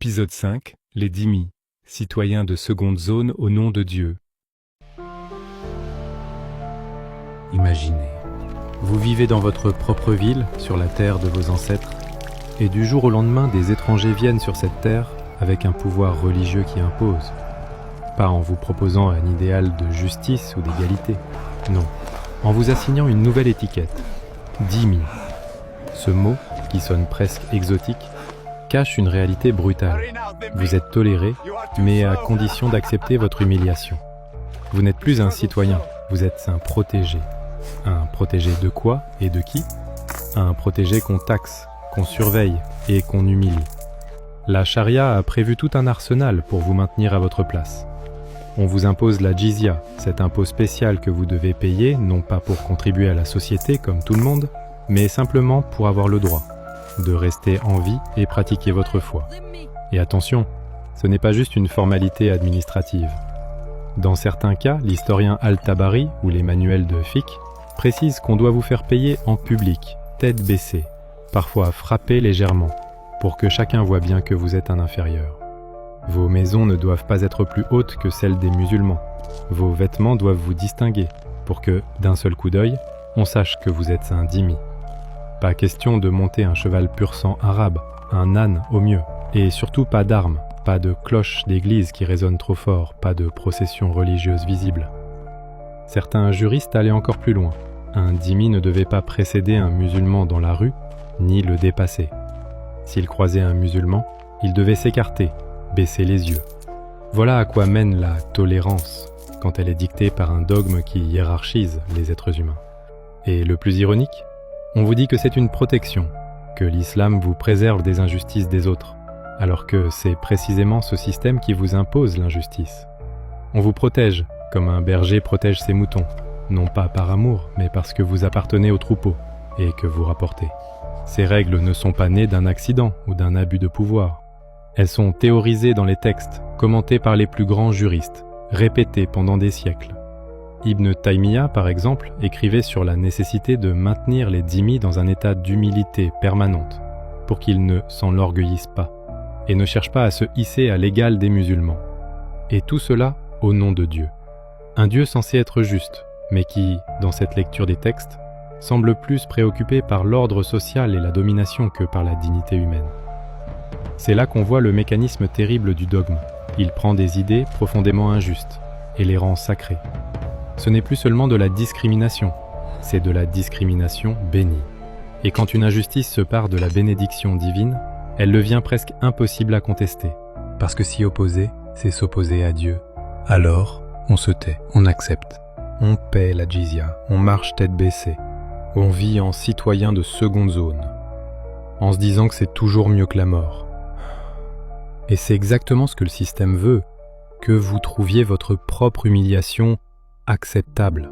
Épisode 5, les dhimmis, citoyens de seconde zone au nom de Dieu. Imaginez, vous vivez dans votre propre ville, sur la terre de vos ancêtres, et du jour au lendemain, des étrangers viennent sur cette terre avec un pouvoir religieux qui impose. Pas en vous proposant un idéal de justice ou d'égalité, non, en vous assignant une nouvelle étiquette, dhimmi. Ce mot, qui sonne presque exotique, cache une réalité brutale. Vous êtes toléré, mais à condition d'accepter votre humiliation. Vous n'êtes plus un citoyen, vous êtes un protégé. Un protégé de quoi et de qui? Un protégé qu'on taxe, qu'on surveille et qu'on humilie. La charia a prévu tout un arsenal pour vous maintenir à votre place. On vous impose la jizya, cet impôt spécial que vous devez payer, non pas pour contribuer à la société comme tout le monde, mais simplement pour avoir le droit de rester en vie et pratiquer votre foi. Et attention, ce n'est pas juste une formalité administrative. Dans certains cas, l'historien Al-Tabari ou les manuels de fiqh précisent qu'on doit vous faire payer en public, tête baissée, parfois frapper légèrement, pour que chacun voit bien que vous êtes un inférieur. Vos maisons ne doivent pas être plus hautes que celles des musulmans. Vos vêtements doivent vous distinguer, pour que, d'un seul coup d'œil, on sache que vous êtes un dhimmi. Pas question de monter un cheval pur sang arabe, un âne au mieux, et surtout pas d'armes, pas de cloches d'église qui résonnent trop fort, pas de procession religieuse visible. Certains juristes allaient encore plus loin. Un dhimmi ne devait pas précéder un musulman dans la rue, ni le dépasser. S'il croisait un musulman, il devait s'écarter, baisser les yeux. Voilà à quoi mène la tolérance, quand elle est dictée par un dogme qui hiérarchise les êtres humains. Et le plus ironique, on vous dit que c'est une protection, que l'islam vous préserve des injustices des autres, alors que c'est précisément ce système qui vous impose l'injustice. On vous protège, comme un berger protège ses moutons, non pas par amour, mais parce que vous appartenez au troupeau et que vous rapportez. Ces règles ne sont pas nées d'un accident ou d'un abus de pouvoir. Elles sont théorisées dans les textes, commentées par les plus grands juristes, répétées pendant des siècles. Ibn Taymiyyah, par exemple, écrivait sur la nécessité de maintenir les dhimmis dans un état d'humilité permanente, pour qu'ils ne s'enorgueillissent pas, et ne cherchent pas à se hisser à l'égal des musulmans. Et tout cela au nom de Dieu. Un Dieu censé être juste, mais qui, dans cette lecture des textes, semble plus préoccupé par l'ordre social et la domination que par la dignité humaine. C'est là qu'on voit le mécanisme terrible du dogme. Il prend des idées profondément injustes et les rend sacrées. Ce n'est plus seulement de la discrimination, c'est de la discrimination bénie. Et quand une injustice se part de la bénédiction divine, elle devient presque impossible à contester, parce que s'y opposer, c'est s'opposer à Dieu. Alors, on se tait, on accepte. On paie la jizya, on marche tête baissée. On vit en citoyen de seconde zone, en se disant que c'est toujours mieux que la mort. Et c'est exactement ce que le système veut, que vous trouviez votre propre humiliation acceptable.